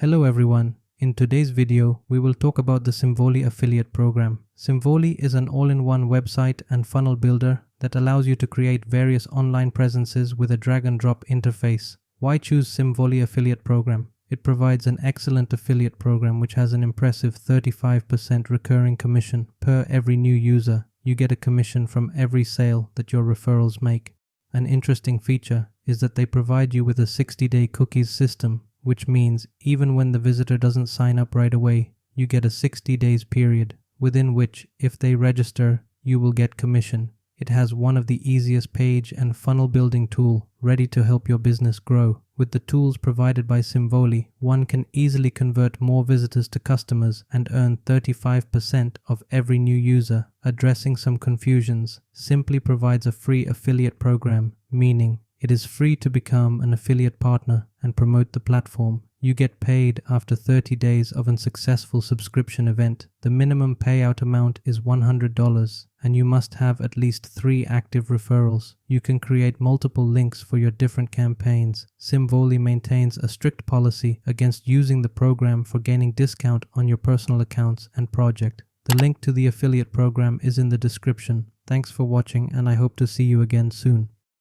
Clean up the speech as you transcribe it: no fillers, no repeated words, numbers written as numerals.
Hello everyone. In today's video, we will talk about the Simvoly affiliate program. Simvoly is an all-in-one website and funnel builder that allows you to create various online presences with a drag-and-drop interface. Why choose Simvoly affiliate program? It provides an excellent affiliate program which has an impressive 35% recurring commission per every new user. You get a commission from every sale that your referrals make. An interesting feature is that they provide you with a 60-day cookies system, which means even when the visitor doesn't sign up right away, you get a 60 days period within which, if they register, you will get commission. It has one of the easiest page and funnel building tool ready to help your business grow. With the tools provided by Simvoly, one can easily convert more visitors to customers and earn 35% of every new user. Addressing some confusions, Simply provides a free affiliate program, meaning it is free to become an affiliate partner and promote the platform. You get paid after 30 days of a successful subscription event. The minimum payout amount is $100 and you must have at least 3 active referrals. You can create multiple links for your different campaigns. Simvoly maintains a strict policy against using the program for gaining discount on your personal accounts and project. The link to the affiliate program is in the description. Thanks for watching and I hope to see you again soon.